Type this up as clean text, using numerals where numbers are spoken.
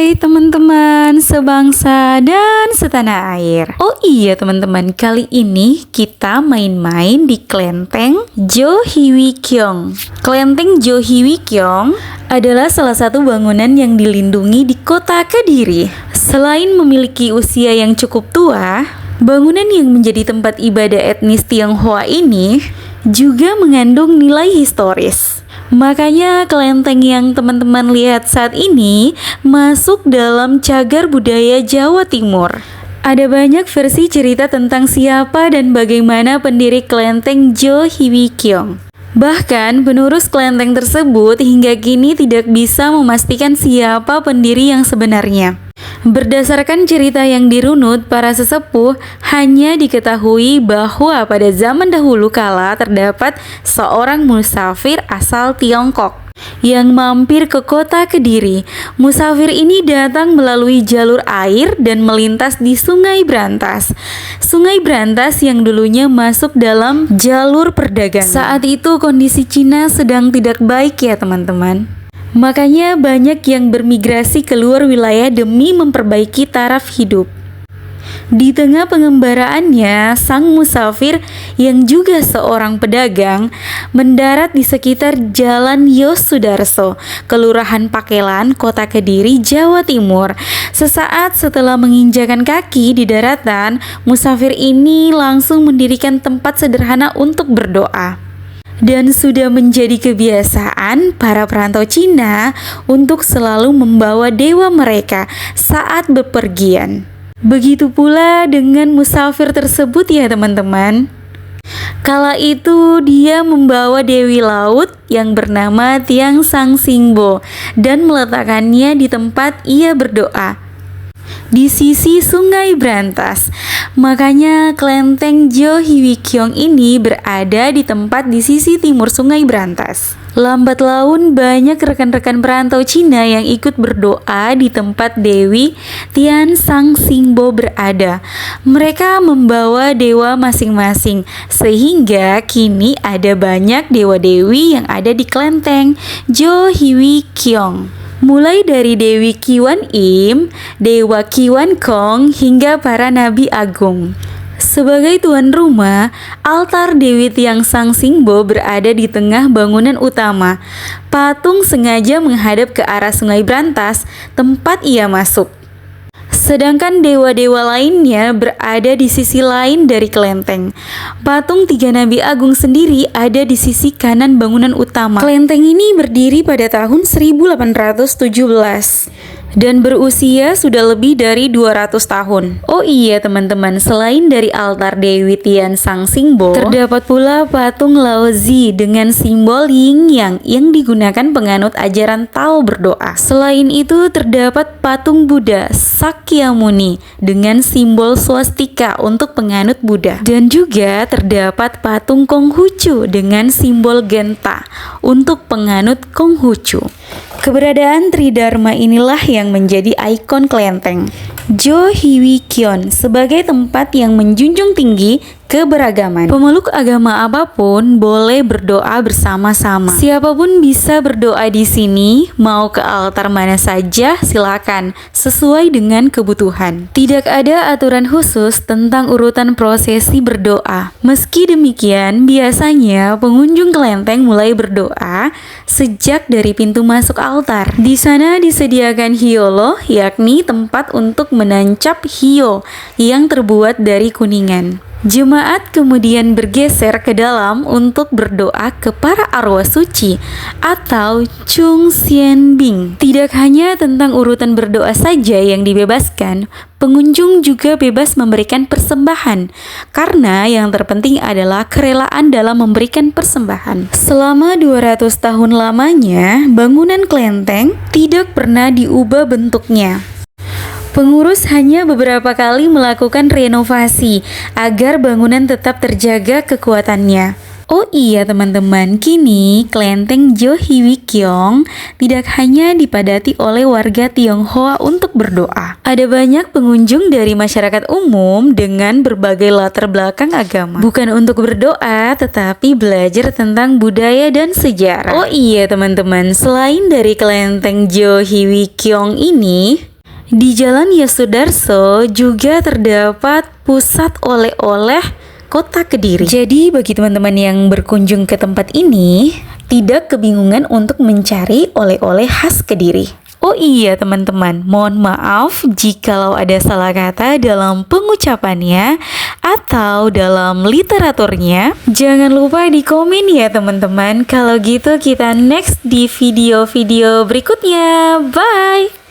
Hai teman-teman sebangsa dan setanah air. Oh iya teman-teman, kali ini kita main-main di Kelenteng Jo Hwi Kyong. Kelenteng Jo Hwi Kyong adalah salah satu bangunan yang dilindungi di kota Kediri. Selain memiliki usia yang cukup tua, bangunan yang menjadi tempat ibadah etnis Tionghoa ini juga mengandung nilai historis. Makanya kelenteng yang teman-teman lihat saat ini masuk dalam cagar budaya Jawa Timur. Ada banyak versi cerita tentang siapa dan bagaimana pendiri kelenteng Jo Hwi Kyong. Bahkan penerus kelenteng tersebut hingga kini tidak bisa memastikan siapa pendiri yang sebenarnya. Berdasarkan cerita yang dirunut para sesepuh, hanya diketahui bahwa pada zaman dahulu kala terdapat seorang musafir asal Tiongkok yang mampir ke kota Kediri. Musafir ini datang melalui jalur air dan melintas di Sungai Brantas. Sungai Brantas yang dulunya masuk dalam jalur perdagangan. Saat itu kondisi Cina sedang tidak baik ya teman-teman. Makanya banyak yang bermigrasi keluar wilayah demi memperbaiki taraf hidup. Di tengah pengembaraannya, sang musafir yang juga seorang pedagang mendarat di sekitar Jalan Yosudarso, Kelurahan Pakelan, Kota Kediri, Jawa Timur. Sesaat setelah menginjakan kaki di daratan, musafir ini langsung mendirikan tempat sederhana untuk berdoa. Dan sudah menjadi kebiasaan para perantau Cina untuk selalu membawa dewa mereka saat bepergian. Begitu pula dengan musafir tersebut ya teman-teman. Kala itu dia membawa dewi laut yang bernama Tiang Sang Singbo dan meletakkannya di tempat ia berdoa, di sisi Sungai Brantas. Makanya kelenteng Jo Hwi Kyong ini berada di tempat di sisi timur Sungai Brantas. Lambat laun banyak rekan-rekan perantau Cina yang ikut berdoa di tempat Dewi Tian Sang Singbo berada. Mereka membawa dewa masing-masing, sehingga kini ada banyak dewa-dewi yang ada di kelenteng Jo Hwi Kyong. Mulai dari Dewi Kiwan Im, Dewa Kiwan Kong, hingga para nabi agung. Sebagai tuan rumah, altar Dewi Tiang Sang Singbo berada di tengah bangunan utama. Patung sengaja menghadap ke arah Sungai Brantas, tempat ia masuk. Sedangkan dewa-dewa lainnya berada di sisi lain dari kelenteng. Patung tiga nabi agung sendiri ada di sisi kanan bangunan utama. Kelenteng ini berdiri pada tahun 1817 dan berusia sudah lebih dari 200 tahun. Oh iya teman-teman, selain dari altar Dewi Tian Sang Singbo, terdapat pula patung Laozi dengan simbol yin yang digunakan penganut ajaran Tao berdoa. Selain itu terdapat patung Buddha Sakyamuni dengan simbol swastika untuk penganut Buddha. Dan juga terdapat patung Konghucu dengan simbol Genta untuk penganut Konghucu. Keberadaan Tridharma inilah yang menjadi ikon kelenteng Jo Hwi Kyong sebagai tempat yang menjunjung tinggi keberagaman. Pemeluk agama apapun boleh berdoa bersama-sama. Siapapun bisa berdoa di sini, mau ke altar mana saja silakan, sesuai dengan kebutuhan. Tidak ada aturan khusus tentang urutan prosesi berdoa. Meski demikian, biasanya pengunjung kelenteng mulai berdoa sejak dari pintu masuk altar. Di sana disediakan hiolo, yakni tempat untuk menancap hio yang terbuat dari kuningan. Jemaat kemudian bergeser ke dalam untuk berdoa ke para arwah suci atau Chung Sien Bing. Tidak hanya tentang urutan berdoa saja yang dibebaskan, pengunjung juga bebas memberikan persembahan, karena yang terpenting adalah kerelaan dalam memberikan persembahan. Selama 200 tahun lamanya, bangunan kelenteng tidak pernah diubah bentuknya. Pengurus hanya beberapa kali melakukan renovasi agar bangunan tetap terjaga kekuatannya. Oh iya teman-teman, kini kelenteng Jo Hwi Kyong tidak hanya dipadati oleh warga Tionghoa untuk berdoa. Ada banyak pengunjung dari masyarakat umum dengan berbagai latar belakang agama. Bukan untuk berdoa, tetapi belajar tentang budaya dan sejarah. Oh iya teman-teman, selain dari kelenteng Jo Hwi Kyong ini, Di Jalan Yosudarso juga terdapat pusat oleh-oleh Kota Kediri. Jadi bagi teman-teman yang berkunjung ke tempat ini, tidak kebingungan untuk mencari oleh-oleh khas Kediri. Oh iya teman-teman, mohon maaf jikalau ada salah kata dalam pengucapannya atau dalam literaturnya. Jangan lupa di komen ya teman-teman. Kalau gitu kita next di video-video berikutnya. Bye!